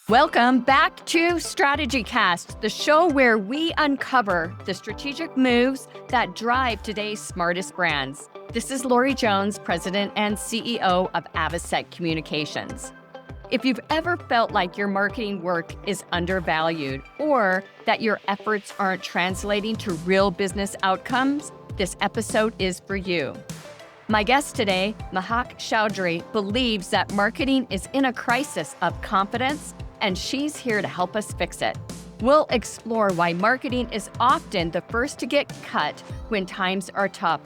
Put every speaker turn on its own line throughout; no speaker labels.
Welcome back to StrategyCast, the show where we uncover the strategic moves that drive today's smartest brands. This is Lori Jones, President and CEO of Avocet Communications. If you've ever felt like your marketing work is undervalued or that your efforts aren't translating to real business outcomes, this episode is for you. My guest today, Mehak Chowdhary, believes that marketing is in a crisis of confidence, and she's here to help us fix it. We'll explore why marketing is often the first to get cut when times are tough,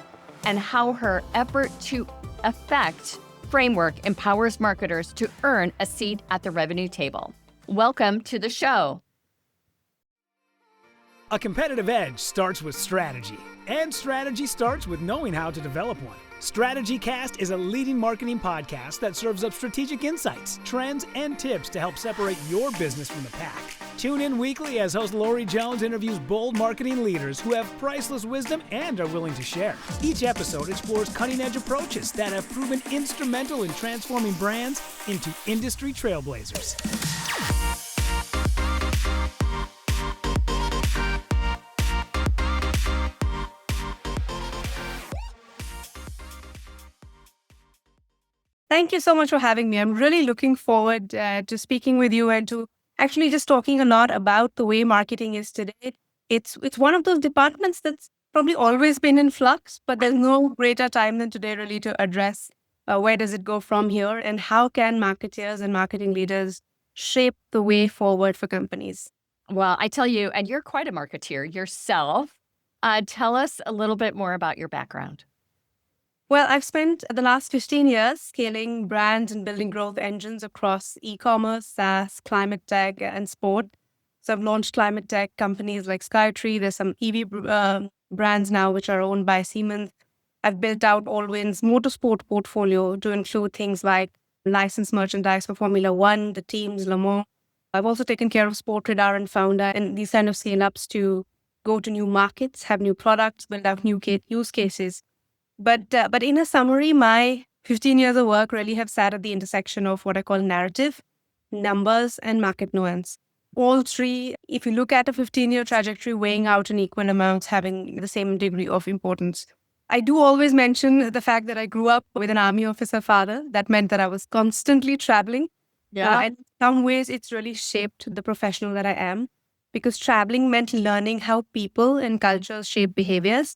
and how her effort to affect framework empowers marketers to earn a seat at the revenue table. Welcome to the show.
A competitive edge starts with strategy, and strategy starts with knowing how to develop one. StrategyCast is a leading marketing podcast that serves up strategic insights, trends, and tips to help separate your business from the pack. Tune in weekly as host Lori Jones interviews bold marketing leaders who have priceless wisdom and are willing to share. Each episode explores cutting-edge approaches that have proven instrumental in transforming brands into industry trailblazers.
Thank you so much for having me. I'm really looking forward to speaking with you and to actually just talking a lot about the way marketing is today. It's one of those departments that's probably always been in flux, but there's no greater time than today really to address where does it go from here and how can marketers and marketing leaders shape the way forward for companies.
Well, I tell you, and you're quite a marketeer yourself. Tell us a little bit more about your background.
Well, I've spent the last 15 years scaling brands and building growth engines across e-commerce, SaaS, climate tech, and sport. So I've launched climate tech companies like Skytree. There's some EV brands now which are owned by Siemens. I've built out Allwin's motorsport portfolio to include things like licensed merchandise for Formula One, the teams, Le Mans. I've also taken care of Sport Radar and Founder and these kind of scale-ups to go to new markets, have new products, build out new use cases. But in a summary, my 15 years of work really have sat at the intersection of what I call narrative, numbers, and market nuance. All three, if you look at a 15-year trajectory, weighing out in equal amounts, having the same degree of importance. I do always mention the fact that I grew up with an army officer father. That meant that I was constantly traveling. And in some ways, it's really shaped the professional that I am, because traveling meant learning how people and cultures shape behaviors.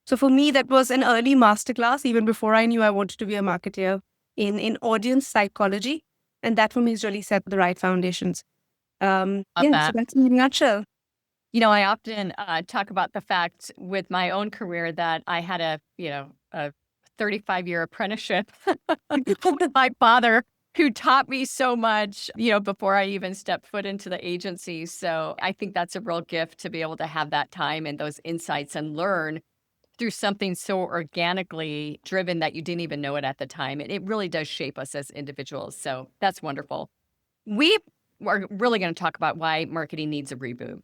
So for me, that was an early masterclass, even before I knew I wanted to be a marketer in audience psychology. And that for me has really set the right foundations. So that's in a nutshell.
You know, I often talk about the fact with my own career that I had a 35-year apprenticeship with my father, who taught me so much, before I even stepped foot into the agency. So I think that's a real gift to be able to have that time and those insights and learn through something so organically driven that you didn't even know it at the time. It really does shape us as individuals. So that's wonderful. We are really going to talk about why marketing needs a reboot.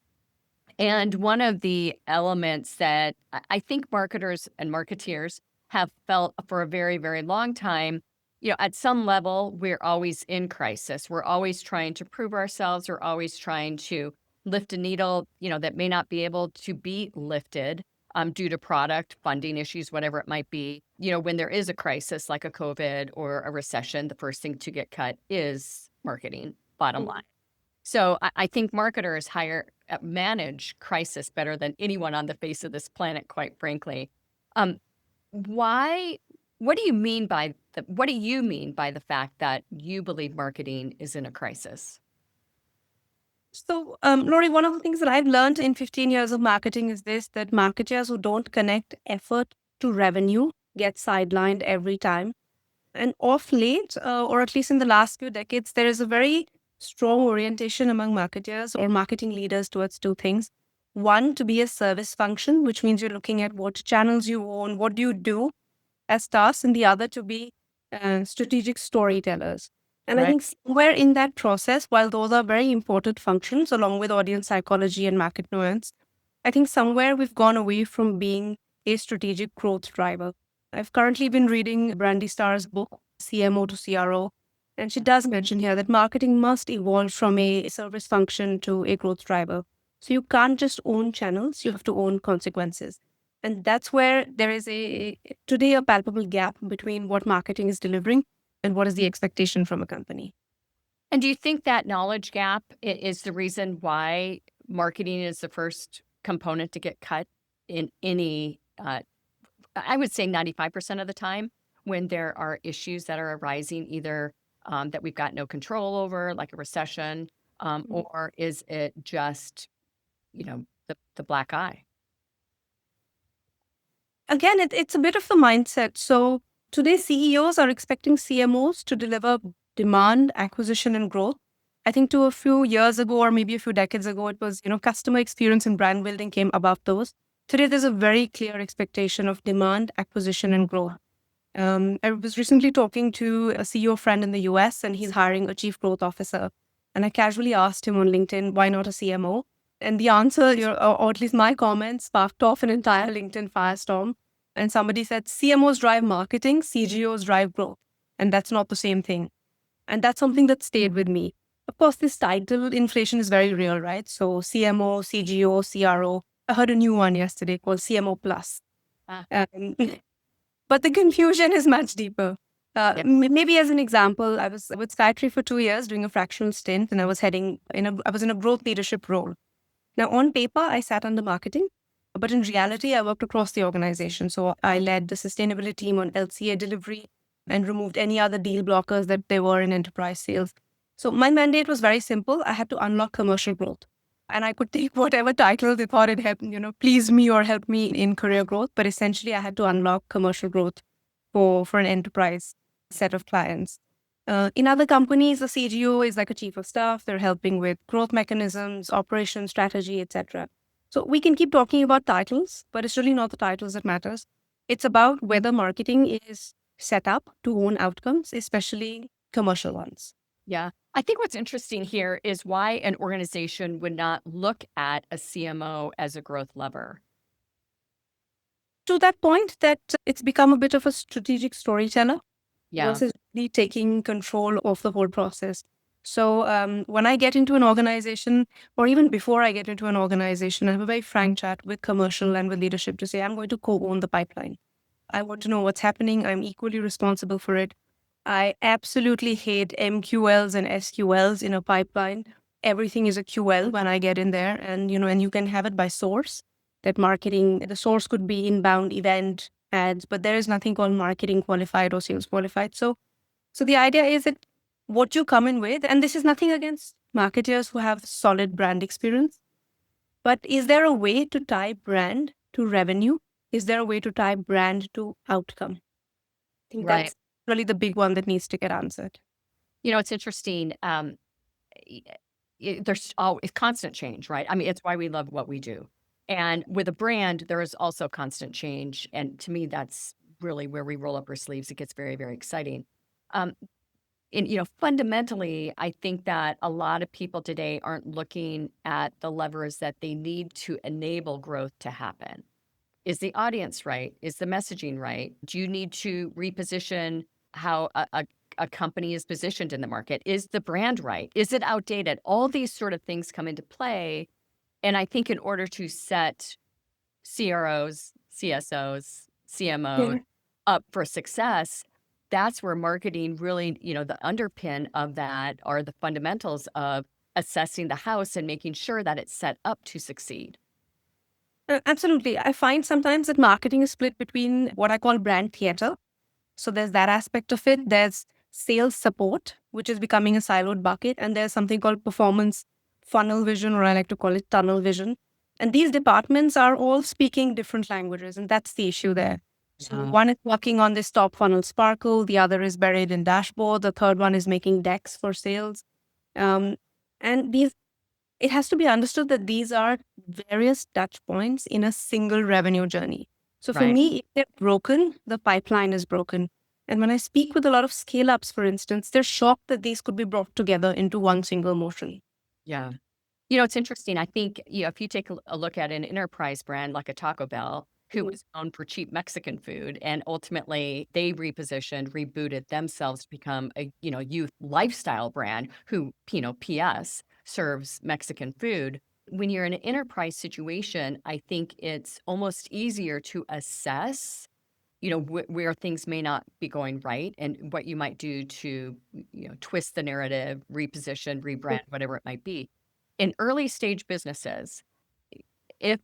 And one of the elements that I think marketers and marketeers have felt for a very, very long time, at some level, we're always in crisis. We're always trying to prove ourselves. We're always trying to lift a needle, that may not be able to be lifted due to product, funding issues, whatever it might be. When there is a crisis like a COVID or a recession, the first thing to get cut is marketing, bottom line. So I think marketers manage crisis better than anyone on the face of this planet, quite frankly. What do you mean by the fact that you believe marketing is in a crisis?
So, Lori, one of the things that I've learned in 15 years of marketing is that marketers who don't connect effort to revenue get sidelined every time. And off late, or at least in the last few decades, there is a very strong orientation among marketers or marketing leaders towards two things. One, to be a service function, which means you're looking at what channels you own, what do you do as tasks, and the other to be strategic storytellers. And I think somewhere in that process, while those are very important functions, along with audience psychology and market nuance, I think somewhere we've gone away from being a strategic growth driver. I've currently been reading Brandy Starr's book, CMO to CRO, And she does mention here that marketing must evolve from a service function to a growth driver. So you can't just own channels, you have to own consequences. And that's where there is today a palpable gap between what marketing is delivering and what is the expectation from a company.
And do you think that knowledge gap is the reason why marketing is the first component to get cut in any, I would say 95% of the time when there are issues that are arising, either that we've got no control over, like a recession, or is it just, the black eye?
Again, it's a bit of the mindset. So today, CEOs are expecting CMOs to deliver demand, acquisition, and growth. I think to a few years ago, or maybe a few decades ago, it was, customer experience and brand building came above those. Today, there's a very clear expectation of demand, acquisition, and growth. I was recently talking to a CEO friend in the US, and he's hiring a chief growth officer. And I casually asked him on LinkedIn, why not a CMO? And the answer, or at least my comments, sparked off an entire LinkedIn firestorm. And somebody said, CMOs drive marketing, CGOs drive growth. And that's not the same thing. And that's something that stayed with me. Of course, this title inflation is very real, right? So CMO, CGO, CRO. I heard a new one yesterday called CMO Plus.
Ah.
But the confusion is much deeper. Maybe as an example, I was with Skytree for 2 years doing a fractional stint, and I was in a growth leadership role. Now, on paper, I sat under marketing, but in reality, I worked across the organization. So I led the sustainability team on LCA delivery and removed any other deal blockers that there were in enterprise sales. So my mandate was very simple. I had to unlock commercial growth. And I could take whatever title they thought it helped, please me or help me in career growth. But essentially, I had to unlock commercial growth for an enterprise set of clients. In other companies, the CGO is like a chief of staff. They're helping with growth mechanisms, operations, strategy, etc. So we can keep talking about titles, but it's really not the titles that matters. It's about whether marketing is set up to own outcomes, especially commercial ones.
Yeah. I think what's interesting here is why an organization would not look at a CMO as a growth lever.
To that point, that it's become a bit of a strategic storyteller versus really taking control of the whole process. So when I get into an organization, or even before I get into an organization, I have a very frank chat with commercial and with leadership to say, I'm going to co-own the pipeline. I want to know what's happening. I'm equally responsible for it. I absolutely hate MQLs and SQLs in a pipeline. Everything is a QL when I get in there. And, and you can have it by source. That marketing, the source could be inbound event ads, but there is nothing called marketing qualified or sales qualified. So the idea is that what you come in with, and this is nothing against marketers who have solid brand experience, but is there a way to tie brand to revenue? Is there a way to tie brand to outcome? I think that's really the big one that needs to get answered.
It's interesting. There's always constant change, right? I mean, it's why we love what we do. And with a brand, there is also constant change. And to me, that's really where we roll up our sleeves. It gets very, very exciting. And, fundamentally, I think that a lot of people today aren't looking at the levers that they need to enable growth to happen. Is the audience right? Is the messaging right? Do you need to reposition how a company is positioned in the market? Is the brand right? Is it outdated? All these sort of things come into play. And I think in order to set CROs, CSOs, CMOs up for success, that's where marketing really, the underpin of that are the fundamentals of assessing the house and making sure that it's set up to succeed.
Absolutely. I find sometimes that marketing is split between what I call brand theater. So there's that aspect of it. There's sales support, which is becoming a siloed bucket. And there's something called performance funnel vision, or I like to call it tunnel vision. And these departments are all speaking different languages. And that's the issue there. So one is working on this top funnel sparkle. The other is buried in dashboard. The third one is making decks for sales. And it has to be understood that these are various touch points in a single revenue journey. So for me, if they're broken, the pipeline is broken. And when I speak with a lot of scale-ups, for instance, they're shocked that these could be brought together into one single motion.
Yeah. It's interesting. I think, if you take a look at an enterprise brand like a Taco Bell, who was known for cheap Mexican food. And ultimately they rebooted themselves to become a, youth lifestyle brand who, PS serves Mexican food. When you're in an enterprise situation, I think it's almost easier to assess, where things may not be going right and what you might do to, twist the narrative, reposition, rebrand, whatever it might be. In early stage businesses, if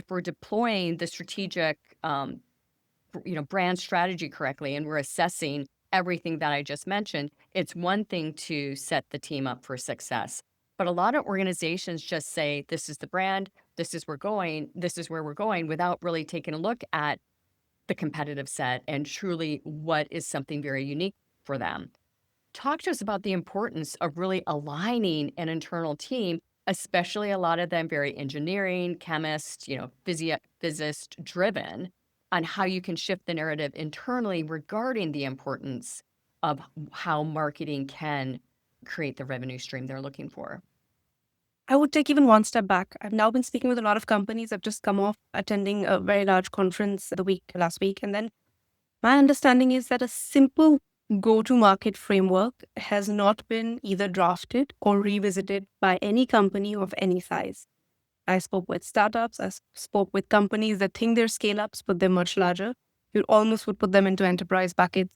we're deploying the strategic, brand strategy correctly, and we're assessing everything that I just mentioned, it's one thing to set the team up for success. But a lot of organizations just say, this is the brand, this is where we're going, without really taking a look at the competitive set and truly what is something very unique for them. Talk to us about the importance of really aligning an internal team, especially a lot of them very engineering, chemist, physicist driven, on how you can shift the narrative internally regarding the importance of how marketing can create the revenue stream they're looking for.
I would take even one step back. I've now been speaking with a lot of companies. I've just come off attending a very large conference last week. And then my understanding is that a simple go-to-market framework has not been either drafted or revisited by any company of any size. I spoke with startups. I spoke with companies that think they're scale-ups, but they're much larger. You almost would put them into enterprise buckets.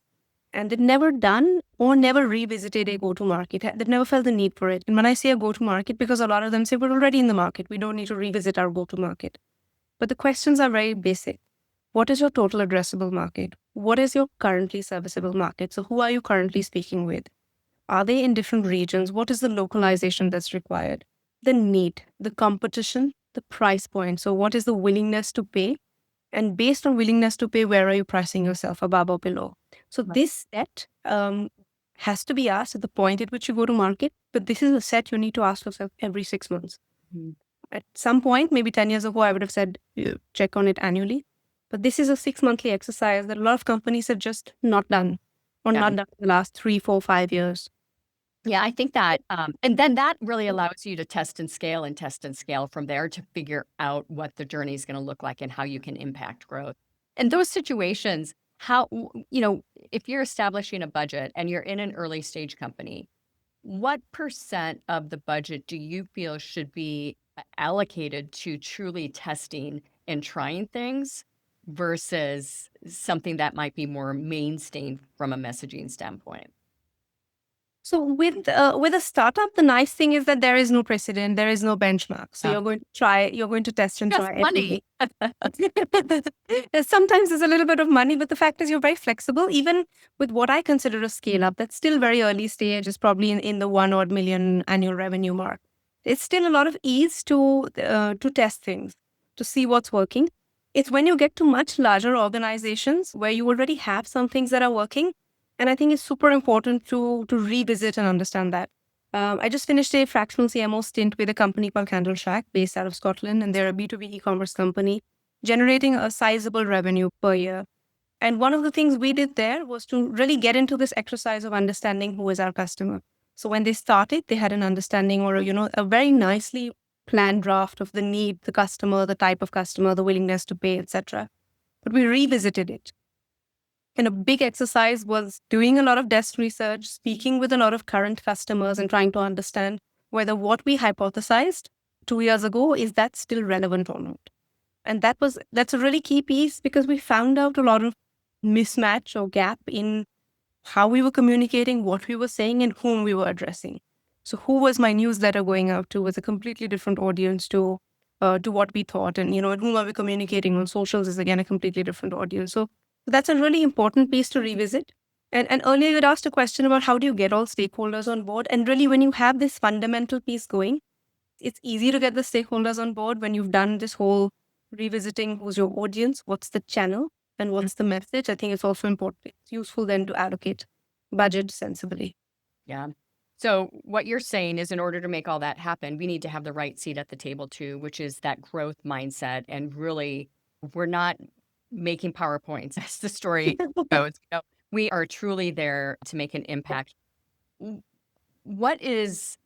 And they've never done or never revisited a go-to-market. They've never felt the need for it. And when I say a go-to-market, because a lot of them say we're already in the market, we don't need to revisit our go-to-market. But the questions are very basic. What is your total addressable market? What is your currently serviceable market? So who are you currently speaking with? Are they in different regions? What is the localization that's required? The need, the competition, the price point. So what is the willingness to pay? And based on willingness to pay, where are you pricing yourself, above or below? So this set has to be asked at the point at which you go to market. But this is a set you need to ask yourself every 6 months. At some point, maybe 10 years ago, I would have said, check on it annually. But this is a 6-monthly exercise that a lot of companies have just not done not done in the last 3, 4, 5 years.
Yeah, I think that, and then that really allows you to test and scale from there to figure out what the journey is going to look like and how you can impact growth. In those situations, if you're establishing a budget and you're in an early stage company, what % of the budget do you feel should be allocated to truly testing and trying things versus something that might be more mainstream from a messaging standpoint?
So with a startup, the nice thing is that there is no precedent, there is no benchmark. So you're going to test and
Just
try
money.
Sometimes there's a little bit of money, but the fact is you're very flexible. Even with what I consider a scale up, that's still very early stage, is probably in the 1 odd million annual revenue mark. It's still a lot of ease to test things, to see what's working. It's when you get to much larger organizations where you already have some things that are working. And I think it's super important to revisit and understand that. I just finished a fractional CMO stint with a company called Candle Shack, based out of Scotland, and they're a B2B e-commerce company, generating a sizable revenue per year. And one of the things we did there was to really get into this exercise of understanding who is our customer. So when they started, they had an understanding or, a very nicely planned draft of the need, the customer, the type of customer, the willingness to pay, etc. But we revisited it. And a big exercise was doing a lot of desk research, speaking with a lot of current customers and trying to understand whether what we hypothesized 2 years ago, is that still relevant or not? And that's a really key piece, because we found out a lot of mismatch or gap in how we were communicating, what we were saying, and whom we were addressing. So who was my newsletter going out to was a completely different audience to what we thought. And, and whom are we communicating on socials is again a completely different audience. So that's a really important piece to revisit. And earlier you had asked a question about how do you get all stakeholders on board. And really, when you have this fundamental piece going, it's easy to get the stakeholders on board when you've done this whole revisiting who's your audience, what's the channel, and what's the message. I think it's also important. It's useful then to allocate budget sensibly.
Yeah. So what you're saying is, in order to make all that happen, we need to have the right seat at the table too, which is that growth mindset. And really, we're not making PowerPoints, as the story goes. We are truly there to make an impact. What's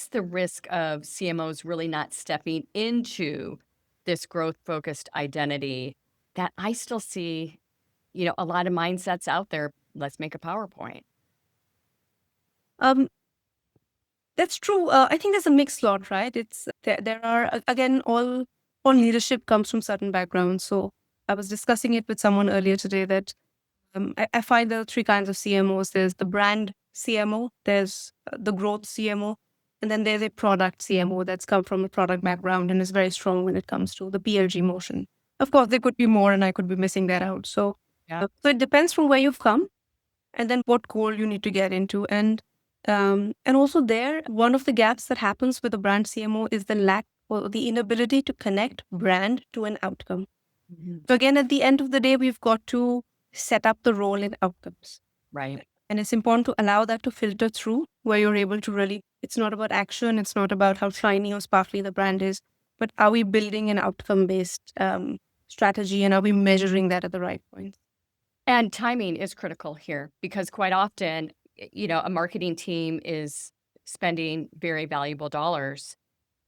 the risk of CMOs really not stepping into this growth-focused identity that I still see, a lot of mindsets out there. Let's make a PowerPoint.
Um, that's true. I think there's a mixed lot, right? It's there are again all leadership comes from certain backgrounds. So I was discussing it with someone earlier today that I find there are three kinds of CMOs. There's the brand CMO, there's the growth CMO, and then there's a product CMO that's come from a product background and is very strong when it comes to the PLG motion. Of course, there could be more, and I could be missing that out. So,
Yeah.
so it depends from where you've come, and then what goal you need to get into, and also there, one of the gaps that happens with a brand CMO is the lack or the inability to connect brand to an outcome. So again, at the end of the day, we've got to set up the role in outcomes.
Right.
And it's important to allow that to filter through where you're able to really, it's not about action, it's not about how shiny or sparkly the brand is, but are we building an outcome-based strategy, and are we measuring that at the right point?
And timing is critical here because quite often, a marketing team is spending very valuable dollars,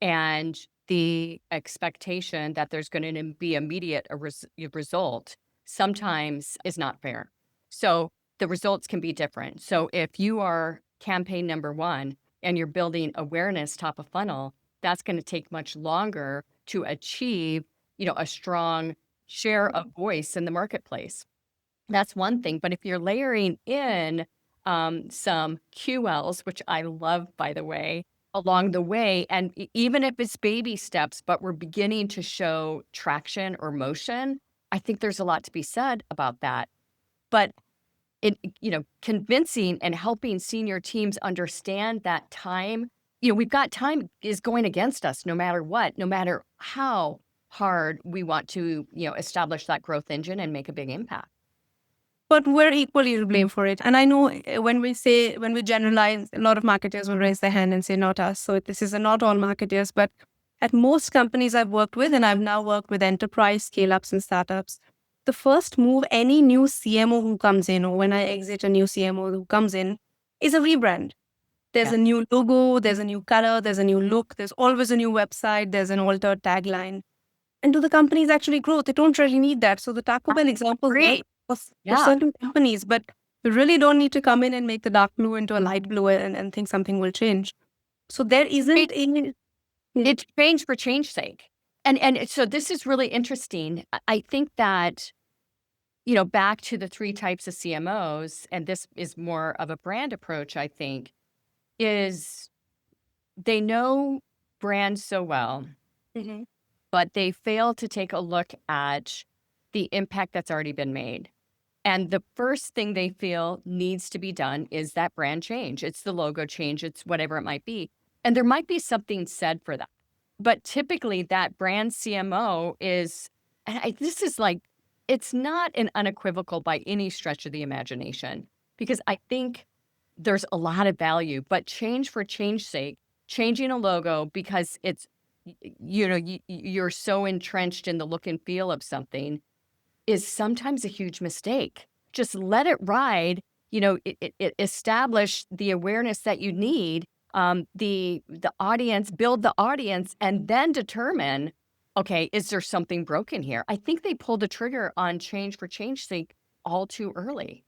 and the expectation that there's going to be immediate result sometimes is not fair. So the results can be different. So if you are campaign number one and you're building awareness top of funnel, that's going to take much longer to achieve, a strong share of voice in the marketplace. That's one thing. But if you're layering in some QLs, which I love, by the way, along the way, and even if it's baby steps, but we're beginning to show traction or motion, I think there's a lot to be said about that. But convincing and helping senior teams understand that time, we've got time is going against us no matter what, no matter how hard we want to, establish that growth engine and make a big impact.
But we're equally to blame for it. And I know when we generalize, a lot of marketers will raise their hand and say, not us. So this is not all marketers, but at most companies I've worked with, and I've now worked with enterprise scale-ups and startups, the first move any new CMO who comes in, or when I exit a new CMO who comes in, is a rebrand. There's a new logo, there's a new color, there's a new look, there's always a new website, there's an altered tagline. And do the companies actually grow? They don't really need that. So the Taco Bell example for certain companies, but you really don't need to come in and make the dark blue into a light blue and think something will change. So there isn't any...
It's change for change's sake. And so this is really interesting. I think that, back to the three types of CMOs, and this is more of a brand approach, I think, is they know brands so well, but they fail to take a look at the impact that's already been made. And the first thing they feel needs to be done is that brand change. It's the logo change. It's whatever it might be. And there might be something said for that. But typically that brand CMO is, this is like, it's not an unequivocal by any stretch of the imagination, because I think there's a lot of value, but change for change's sake, changing a logo because it's, you're so entrenched in the look and feel of something is sometimes a huge mistake. Just let it ride, establish the awareness that you need, the audience, build the audience, and then determine, okay, is there something broken here? I think they pulled the trigger on change for change's sake all too early.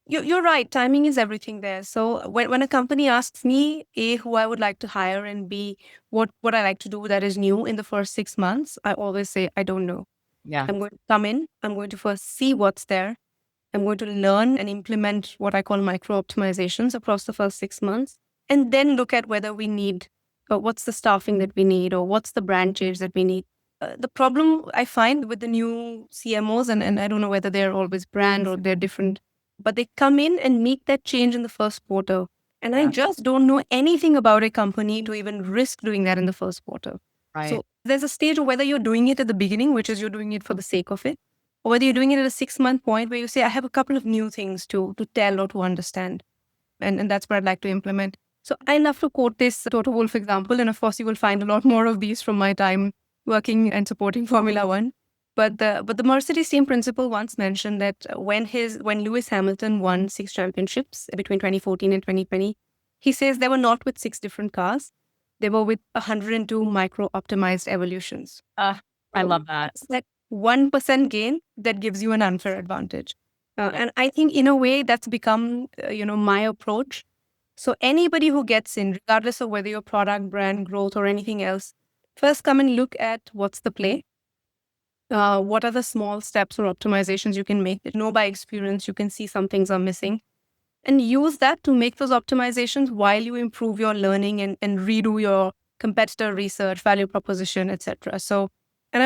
You're right. Timing is everything there. So when a company asks me, A, who I would like to hire, and B, what I like to do that is new in the first 6 months, I always say, I don't know.
Yeah.
I'm going to come in. I'm going to first see what's there. I'm going to learn and implement what I call micro optimizations across the first 6 months, and then look at whether we need, or what's the staffing that we need, or what's the brand change that we need. The problem I find with the new CMOs, and I don't know whether they're always brand or they're different, but they come in and make that change in the first quarter. And I just don't know anything about a company to even risk doing that in the first quarter.
Right.
So there's a stage of whether you're doing it at the beginning, which is you're doing it for the sake of it, or whether you're doing it at a 6-month point where you say, I have a couple of new things to tell or to understand. And that's what I'd like to implement. So I love to quote this Toto Wolff example. And of course, you will find a lot more of these from my time working and supporting Formula One. But the Mercedes team principal once mentioned that when Lewis Hamilton won 6 championships between 2014 and 2020, he says they were not with 6 different cars. They were with 102 micro-optimized evolutions.
I love that.
It's that 1% gain that gives you an unfair advantage. And I think in a way that's become, my approach. So anybody who gets in, regardless of whether your product, brand, growth, or anything else, first come and look at what's the play. What are the small steps or optimizations you can make that know by experience you can see some things are missing, and use that to make those optimizations while you improve your learning and redo your competitor research, value proposition, etc. So, and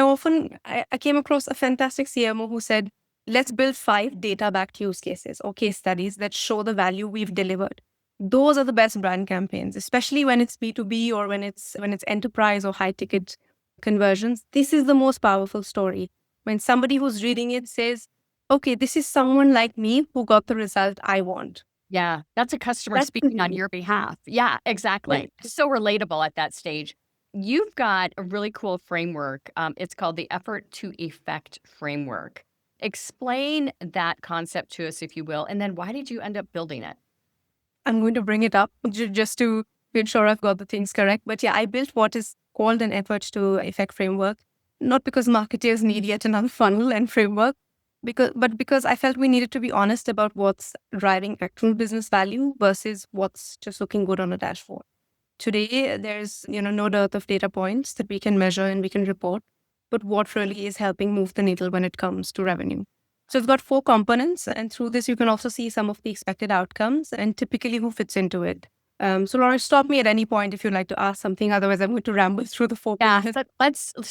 I came across a fantastic CMO who said, let's build 5 data-backed use cases or case studies that show the value we've delivered. Those are the best brand campaigns, especially when it's B2B or when it's enterprise or high ticket conversions. This is the most powerful story. When somebody who's reading it says, okay, this is someone like me who got the result I want.
Yeah, that's a customer
That's
speaking on your behalf. Yeah, exactly.
Right.
So relatable at that stage. You've got a really cool framework. It's called the Effort to Effect Framework. Explain that concept to us, if you will, and then why did you end up building it?
I'm going to bring it up just to make sure I've got the things correct. But yeah, I built what is called an effort to effect framework, not because marketers need yet another funnel and framework, but because I felt we needed to be honest about what's driving actual business value versus what's just looking good on a dashboard. Today, there's no dearth of data points that we can measure and we can report, but what really is helping move the needle when it comes to revenue. So it's got 4 components, and through this, you can also see some of the expected outcomes and typically who fits into it. So Laura, stop me at any point if you'd like to ask something. Otherwise, I'm going to ramble through the 4
Yeah,
pieces.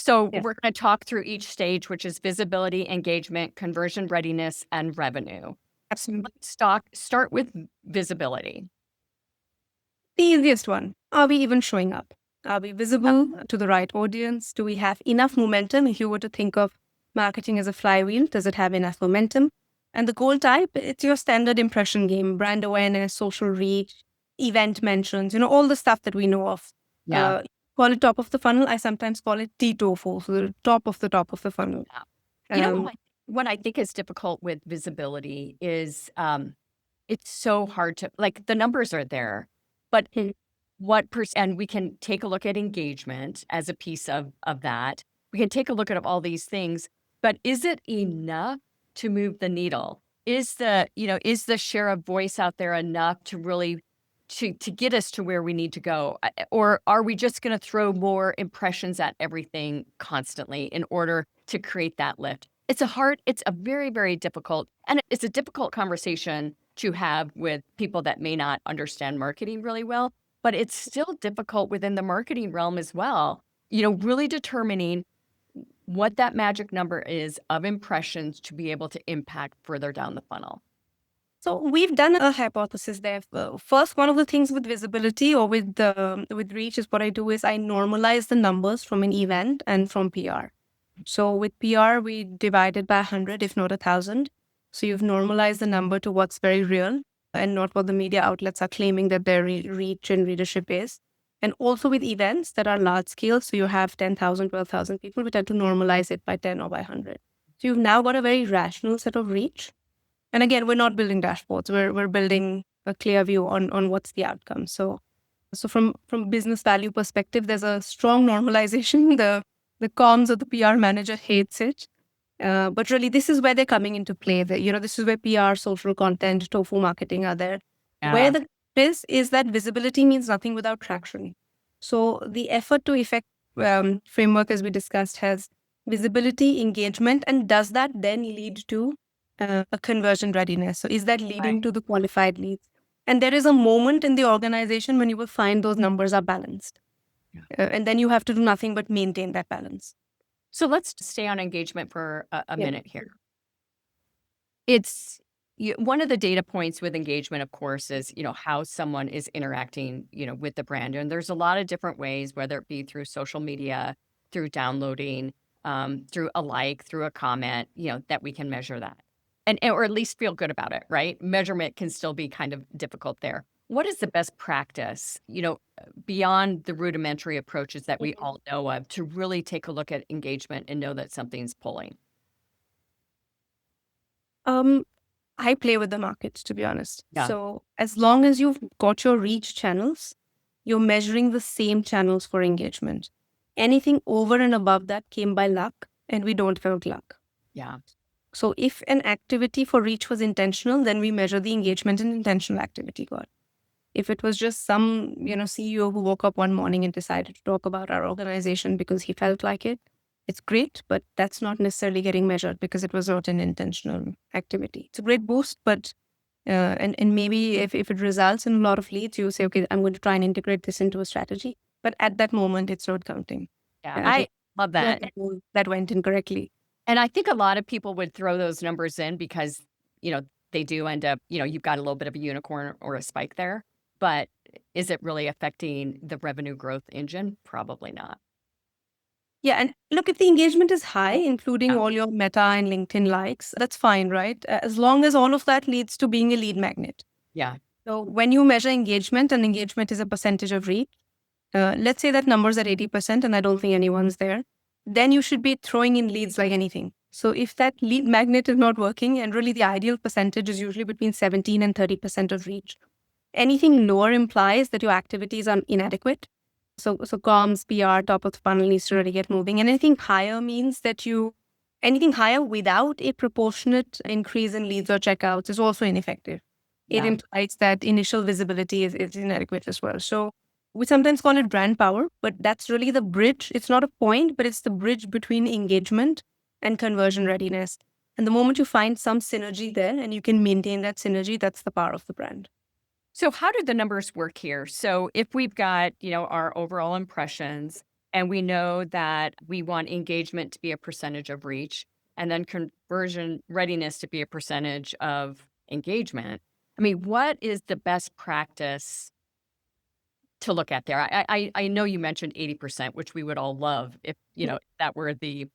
we're going to talk through each stage, which is visibility, engagement, conversion readiness, and revenue.
Absolutely.
Let's start with visibility.
The easiest one. Are we even showing up? Are we visible to the right audience? Do we have enough momentum? If you were to think of marketing as a flywheel, does it have enough momentum? And the goal type, it's your standard impression game, brand awareness, social reach, event mentions, all the stuff that we know of.
Yeah.
Call it top of the funnel. I sometimes call it T-TOEFL, so the top of the funnel.
What I think is difficult with visibility is it's so hard to, like, the numbers are there, but and we can take a look at engagement as a piece of that. We can take a look at all these things, but is it enough to move the needle? Is the share of voice out there enough to really to get us to where we need to go? Or are we just going to throw more impressions at everything constantly in order to create that lift? It's a very, very difficult, and it's a difficult conversation to have with people that may not understand marketing really well, but it's still difficult within the marketing realm as well. Really determining what that magic number is of impressions to be able to impact further down the funnel.
So we've done a hypothesis there. First, one of the things with visibility or with reach is what I do is I normalize the numbers from an event and from PR. So with PR, we divide it by 100, if not 1,000. So you've normalized the number to what's very real and not what the media outlets are claiming that their reach and readership is. And also with events that are large scale, so you have 10,000, 12,000 people, we tend to normalize it by 10 or by 100. So you've now got a very rational set of reach. And again, we're not building dashboards. We're building a clear view on what's the outcome. So from business value perspective, there's a strong normalization. The comms or the PR manager hates it. But really, this is where they're coming into play. This is where PR, social content, tofu marketing are there. Where the is that visibility means nothing without traction. So the effort to effect framework, as we discussed, has visibility, engagement, and does that then lead to a conversion readiness? So is that leading to the qualified leads? And there is a moment in the organization when you will find those numbers are balanced. And then you have to do nothing but maintain that balance.
So let's stay on engagement for a minute here. It's one of the data points with engagement, of course, is, how someone is interacting, with the brand. And there's a lot of different ways, whether it be through social media, through downloading, through a like, through a comment, that we can measure that. Or at least feel good about it, right? Measurement can still be kind of difficult there. What is the best practice, beyond the rudimentary approaches that we all know of, to really take a look at engagement and know that something's pulling?
I play with the markets, to be honest.
Yeah.
So as long as you've got your reach channels, you're measuring the same channels for engagement. Anything over and above that came by luck, and we don't count luck.
Yeah.
So if an activity for reach was intentional, then we measure the engagement and intentional activity got. If it was just some, CEO who woke up one morning and decided to talk about our organization because he felt like it, it's great, but that's not necessarily getting measured because it was not an intentional activity. It's a great boost, but and maybe if it results in a lot of leads, you say, okay, I'm going to try and integrate this into a strategy. But at that moment, it's not counting.
Yeah. I love that.
That went incorrectly.
And I think a lot of people would throw those numbers in because, they do end up, you've got a little bit of a unicorn or a spike there. But is it really affecting the revenue growth engine? Probably not.
Yeah. And look, if the engagement is high, including all your Meta and LinkedIn likes, that's fine, right? As long as all of that leads to being a lead magnet.
Yeah.
So when you measure engagement, and engagement is a percentage of reach, let's say that number's at 80%, and I don't think anyone's there, then you should be throwing in leads like anything. So if that lead magnet is not working, and really the ideal percentage is usually between 17 and 30% of reach, anything lower implies that your activities are inadequate. So comms, PR, top of the funnel needs to really get moving. And anything higher means that anything higher without a proportionate increase in leads or checkouts is also ineffective. It implies that initial visibility is inadequate as well. So we sometimes call it brand power, but that's really the bridge. It's not a point, but it's the bridge between engagement and conversion readiness. And the moment you find some synergy there and you can maintain that synergy, that's the power of the brand.
So how do the numbers work here? So if we've got, our overall impressions, and we know that we want engagement to be a percentage of reach, and then conversion readiness to be a percentage of engagement, I mean, what is the best practice to look at there? I know you mentioned 80%, which we would all love if, that were the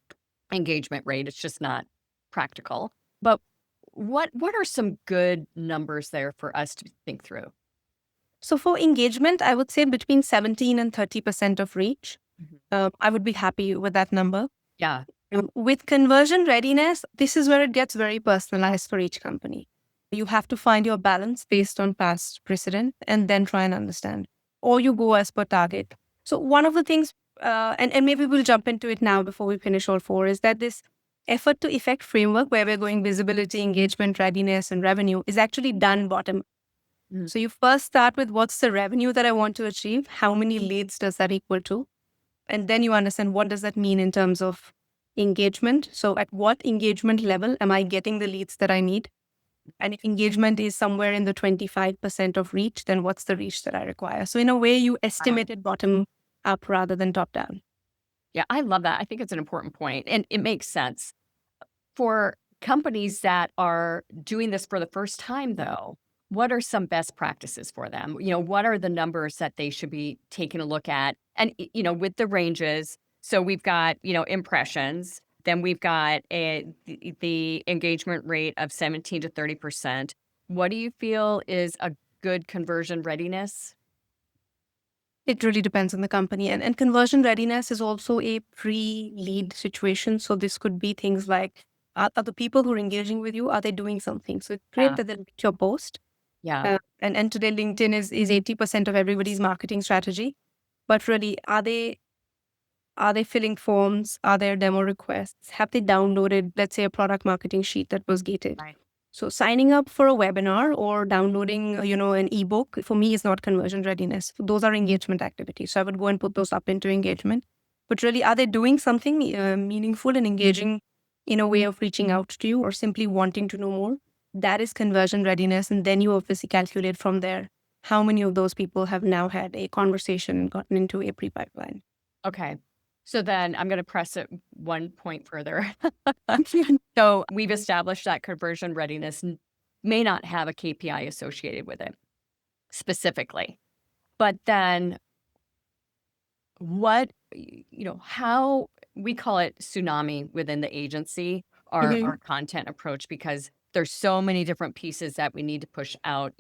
engagement rate. It's just not practical. But what are some good numbers there for us to think through?
So for engagement, I would say between 17 and 30% of reach. I would be happy with that number.
Yeah.
With conversion readiness, this is where it gets very personalized for each company. You have to find your balance based on past precedent and then try and understand. Or you go as per target. So one of the things, and maybe we'll jump into it now before we finish all four, is that this effort to effect framework where we're going visibility, engagement, readiness, and revenue is actually done bottom. So you first start with what's the revenue that I want to achieve? How many leads does that equal to? And then you understand what does that mean in terms of engagement. So at what engagement level am I getting the leads that I need? And if engagement is somewhere in the 25% of reach, then what's the reach that I require? So in a way, you estimate it bottom up rather than top down.
Yeah, I love that. I think it's an important point, and it makes sense. For companies that are doing this for the first time, though, what are some best practices for them? What are the numbers that they should be taking a look at? And, with the ranges, so we've got, impressions, then we've got the engagement rate of 17 to 30%. What do you feel is a good conversion readiness?
It really depends on the company. And conversion readiness is also a pre-lead situation. So this could be things like, are the people who are engaging with you, are they doing something? So it's great that they'll like your post.
Yeah.
And today LinkedIn is 80% of everybody's marketing strategy. But really, are they filling forms? Are there demo requests? Have they downloaded, let's say, a product marketing sheet that was gated?
Right.
So signing up for a webinar or downloading, an ebook, for me, is not conversion readiness. Those are engagement activities. So I would go and put those up into engagement. But really, are they doing something meaningful and engaging in a way of reaching out to you or simply wanting to know more? That is conversion readiness. And then you obviously calculate from there how many of those people have now had a conversation and gotten into a pre-pipeline.
Okay. So then I'm going to press it one point further. So we've established that conversion readiness may not have a KPI associated with it specifically. But then how we call it tsunami within the agency, our content approach, because there's so many different pieces that we need to push out,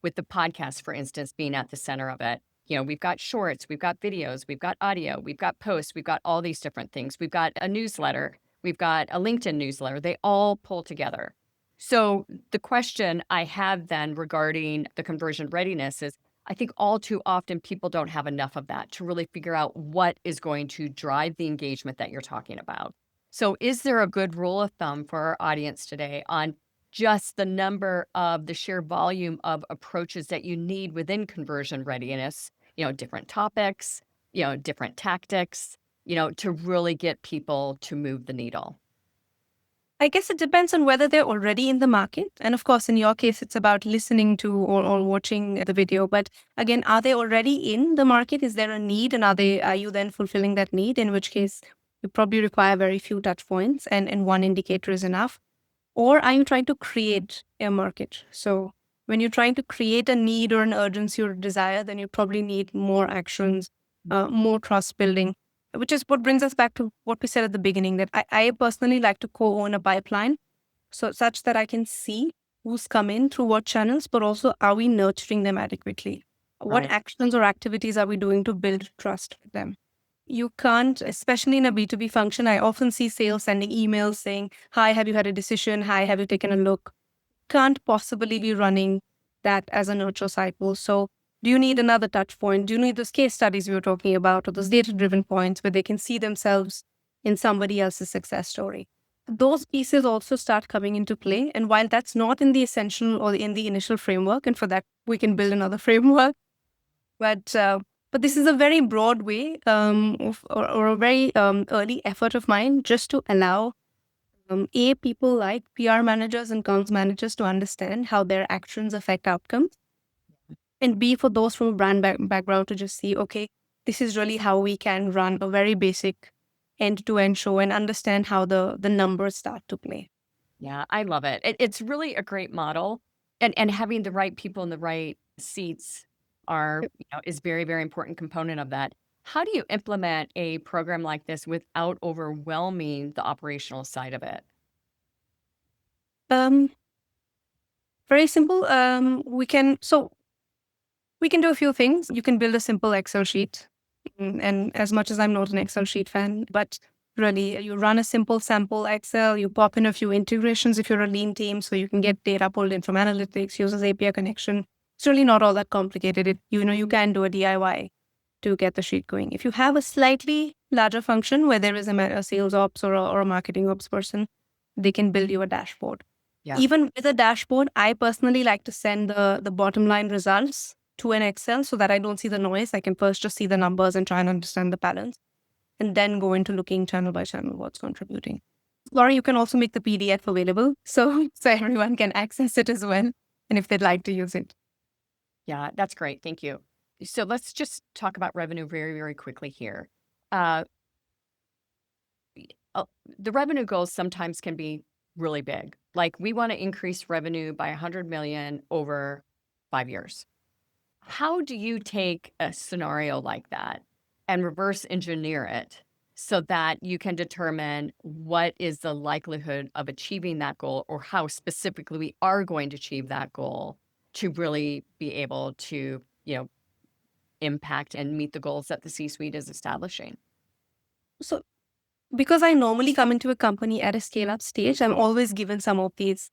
with the podcast, for instance, being at the center of it. We've got shorts, we've got videos, we've got audio, we've got posts, we've got all these different things. We've got a newsletter, we've got a LinkedIn newsletter. They all pull together. So the question I have then regarding the conversion readiness is, I think all too often people don't have enough of that to really figure out what is going to drive the engagement that you're talking about. So is there a good rule of thumb for our audience today on just the sheer volume of approaches that you need within conversion readiness, different topics, different tactics, to really get people to move the needle?
I guess it depends on whether they're already in the market. And of course, in your case, it's about listening to or watching the video. But again, are they already in the market? Is there a need? And are you then fulfilling that need? In which case, you probably require very few touch points and one indicator is enough. Or are you trying to create a market? So when you're trying to create a need or an urgency or a desire, then you probably need more actions, more trust building, which is what brings us back to what we said at the beginning, that I personally like to co-own a pipeline, so such that I can see who's come in through what channels, but also are we nurturing them adequately? What
Right.
actions or activities are we doing to build trust with them? You can't, especially in a B2B function, I often see sales sending emails saying, hi, have you had a decision? Hi, have you taken a look? Can't possibly be running that as a nurture cycle. So do you need another touch point? Do you need those case studies we were talking about, or those data-driven points where they can see themselves in somebody else's success story? Those pieces also start coming into play. And while that's not in the essential or in the initial framework, and for that we can build another framework, but this is a very broad way or a very early effort of mine just to allow people like PR managers and comms managers to understand how their actions affect outcomes, and B, for those from a brand background to just see, okay, this is really how we can run a very basic end-to-end show and understand how the numbers start to play.
Yeah, I love it. It's really a great model, and having the right people in the right seats is very, very important component of that. How do you implement a program like this without overwhelming the operational side of it?
Um, Very simple. We can do a few things. You can build a simple Excel sheet. And as much as I'm not an Excel sheet fan, but really you run a simple sample Excel, you pop in a few integrations if you're a lean team, so you can get data pulled in from analytics, uses API connection. It's really not all that complicated. You can do a DIY to get the sheet going. If you have a slightly larger function where there is a sales ops or a marketing ops person, they can build you a dashboard.
Yeah.
Even with a dashboard, I personally like to send the bottom line results to an Excel so that I don't see the noise. I can first just see the numbers and try and understand the patterns, and then go into looking channel by channel what's contributing. Laura, you can also make the PDF available so everyone can access it as well, and if they'd like to use it.
Yeah, that's great. Thank you. So let's just talk about revenue very, very quickly here. Uh, the revenue goals sometimes can be really big. Like we want to increase revenue by 100 million over 5 years. How do you take a scenario like that and reverse engineer it so that you can determine what is the likelihood of achieving that goal, or how specifically we are going to achieve that goal to really be able to, impact and meet the goals that the C-suite is establishing?
So because I normally come into a company at a scale up stage, I'm always given some of these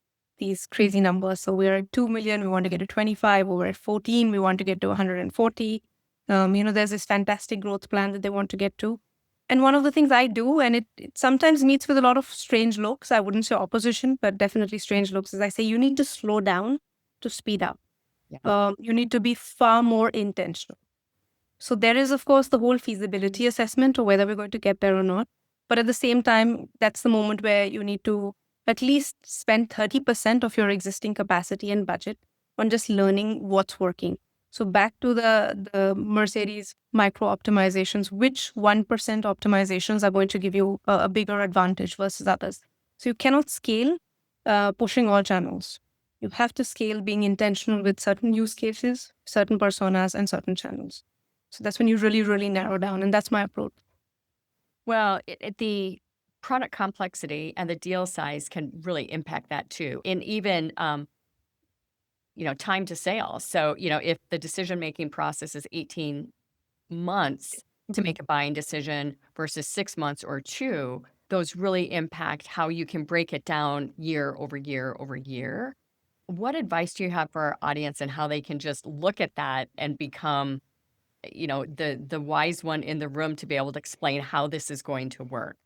crazy numbers. So we're at 2 million, we want to get to 25, or we're at 14, we want to get to 140. There's this fantastic growth plan that they want to get to. And one of the things I do, and it sometimes meets with a lot of strange looks, I wouldn't say opposition, but definitely strange looks, is I say you need to slow down to speed up.
Yeah.
You need to be far more intentional. So there is, of course, the whole feasibility assessment of whether we're going to get there or not. But at the same time, that's the moment where you need to at least spend 30% of your existing capacity and budget on just learning what's working. So back to the Mercedes micro optimizations, which 1% optimizations are going to give you a bigger advantage versus others. So you cannot scale pushing all channels. You have to scale being intentional with certain use cases, certain personas, and certain channels. So that's when you really, really narrow down. And that's my approach.
Well, the product complexity and the deal size can really impact that too. And even, time to sale. So, if the decision-making process is 18 months to make a buying decision versus 6 months or 2, those really impact how you can break it down year over year over year. what advice do you have for our audience and how they can just look at that and become, the wise one in the room to be able to explain how this is going to work?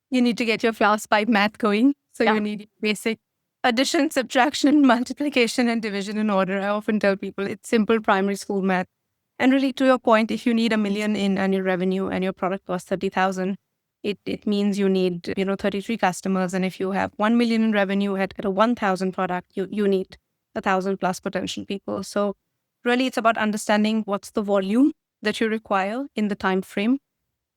You need to get your flowers pipe math going. So
Yeah.
you need basic addition, subtraction, multiplication, and division in order. I often tell people it's simple primary school math. And really, to your point, if you need 1 million in annual revenue and your product costs 30,000, it means you need 33 customers. And if you have 1 million in revenue at a 1,000 product, you need 1,000 plus potential people. So really, it's about understanding what's the volume that you require in the time frame.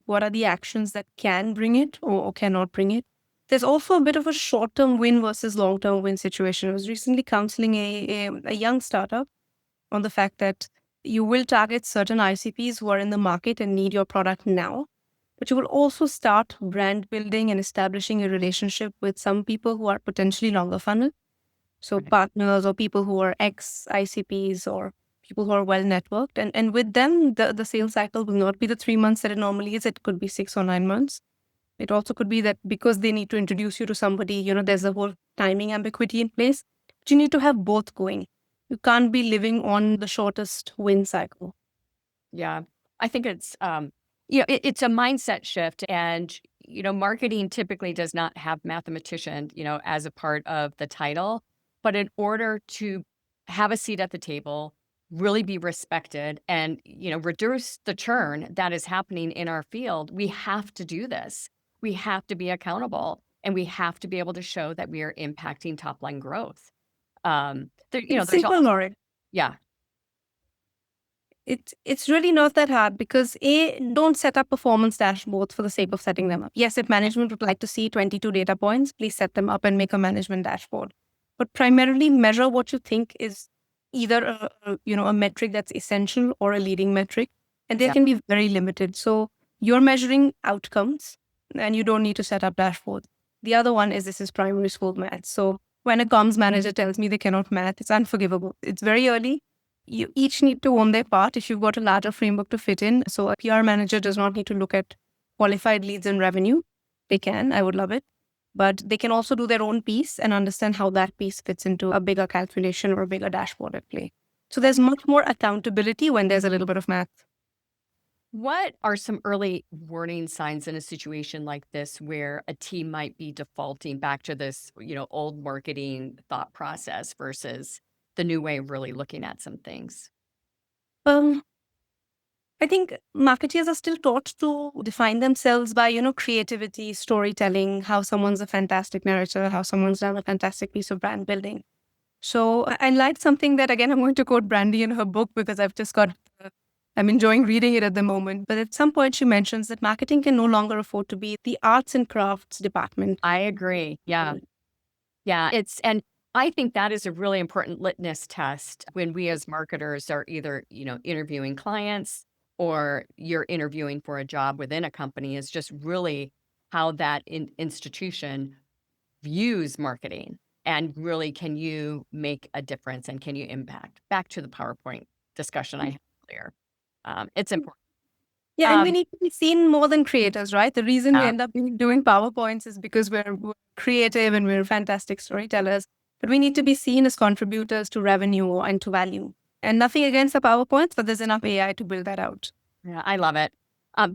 What are the actions that can bring it or cannot bring it? There's also a bit of a short-term win versus long-term win situation. I was recently counseling a young startup on the fact that you will target certain ICPs who are in the market and need your product now, but you will also start brand building and establishing a relationship with some people who are potentially longer funnel. So
Right.
partners or people who are ex-ICPs or people who are well networked. And with them, the sales cycle will not be the 3 months that it normally is. It could be 6 or 9 months. It also could be that because they need to introduce you to somebody, there's a whole timing ambiguity in place. But you need to have both going. You can't be living on the shortest win cycle.
Yeah. I think it's, it's a mindset shift. And, marketing typically does not have mathematician, as a part of the title. But in order to have a seat at the table, really be respected and, reduce the churn that is happening in our field, we have to do this. We have to be accountable and we have to be able to show that we are impacting top line growth.
It's
There's
simple,
also,
Lauren.
yeah,
It's really not that hard because don't set up performance dashboards for the sake of setting them up. Yes, if management would like to see 22 data points, please set them up and make a management dashboard. But primarily measure what you think is either a metric that's essential or a leading metric, and they
yeah,
can be very limited. So you're measuring outcomes, and you don't need to set up dashboards. The other one is this is primary school math. So when a comms manager tells me they cannot math, it's unforgivable. It's very early. You each need to own their part if you've got a larger framework to fit in. So a PR manager does not need to look at qualified leads and revenue. They can, I would love it. But they can also do their own piece and understand how that piece fits into a bigger calculation or a bigger dashboard at play. So there's much more accountability when there's a little bit of math.
What are some early warning signs in a situation like this where a team might be defaulting back to this, old marketing thought process versus the new way of really looking at some things?
Um, I think marketers are still taught to define themselves by, creativity, storytelling, how someone's a fantastic narrator, how someone's done a fantastic piece of brand building. So I liked something that, again, I'm going to quote Brandy in her book because I'm enjoying reading it at the moment. But at some point, she mentions that marketing can no longer afford to be the arts and crafts department.
I agree. Yeah. Yeah. And I think that is a really important litmus test when we as marketers are either, interviewing clients or you're interviewing for a job within a company is just really how that institution views marketing and really can you make a difference and can you impact? Back to the PowerPoint discussion I had earlier. It's important.
Yeah, and we
Um,
need to be seen more than creators, right? The reason we
uh,
end up doing PowerPoints is because we're creative and we're fantastic storytellers. But we need to be seen as contributors to revenue and to value. And nothing against the PowerPoints, but there's enough AI to build that out.
yeah, I love it.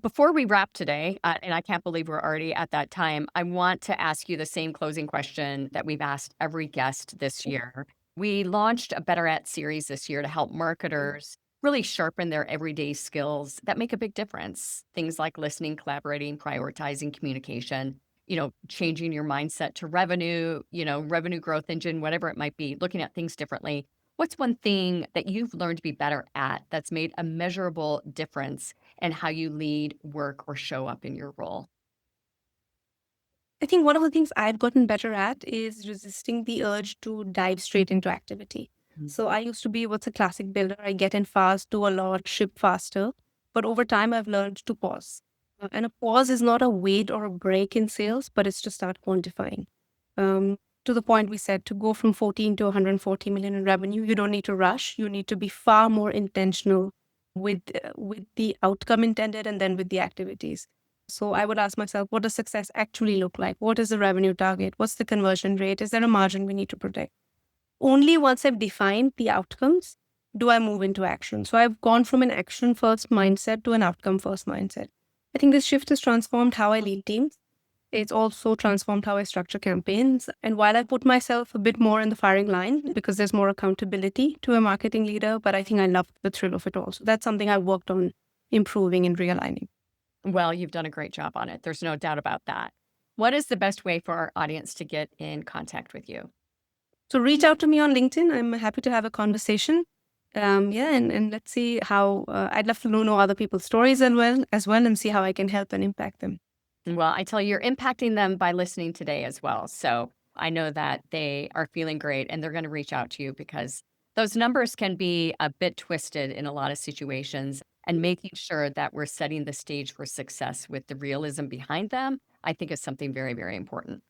Before we wrap today, and I can't believe we're already at that time, I want to ask you the same closing question that we've asked every guest this year. We launched a Better At series this year to help marketers really sharpen their everyday skills that make a big difference. Things like listening, collaborating, prioritizing communication, changing your mindset to revenue, revenue growth engine, whatever it might be, looking at things differently. What's one thing that you've learned to be better at that's made a measurable difference in how you lead, work, or show up in your role?
I think one of the things I've gotten better at is resisting the urge to dive straight into activity.
Mm.
So I used to be what's a classic builder. I get in fast, do a lot, ship faster. But over time, I've learned to pause. And a pause is not a wait or a break in sales, but it's to start quantifying. To the point we said, to go from 14 to 140 million in revenue, you don't need to rush. You need to be far more intentional with the outcome intended and then with the activities. So I would ask myself, what does success actually look like? What is the revenue target? What's the conversion rate? Is there a margin we need to protect? only once I've defined the outcomes do I move into action. So I've gone from an action first mindset to an outcome first mindset. I think this shift has transformed how I lead teams. It's also transformed how I structure campaigns. And while I put myself a bit more in the firing line because there's more accountability to a marketing leader, but I think I love the thrill of it all. So that's something I worked on improving and realigning.
Well, you've done a great job on it. There's no doubt about that. What is the best way for our audience to get in contact with you?
So reach out to me on LinkedIn. I'm happy to have a conversation. And let's see how I'd love to know other people's stories as well and see how I can help and impact them.
Well, I tell you, you're impacting them by listening today as well. So I know that they are feeling great and they're going to reach out to you because those numbers can be a bit twisted in a lot of situations, and making sure that we're setting the stage for success with the realism behind them, I think is something very, very important.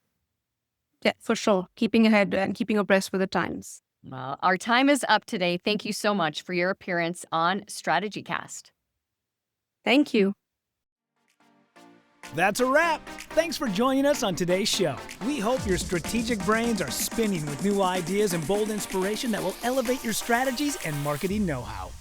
Yeah, for sure. Keeping ahead and keeping abreast with the times.
Well, our time is up today. Thank you so much for your appearance on StrategyCast.
Thank you.
That's a wrap. Thanks for joining us on today's show. We hope your strategic brains are spinning with new ideas and bold inspiration that will elevate your strategies and marketing know-how.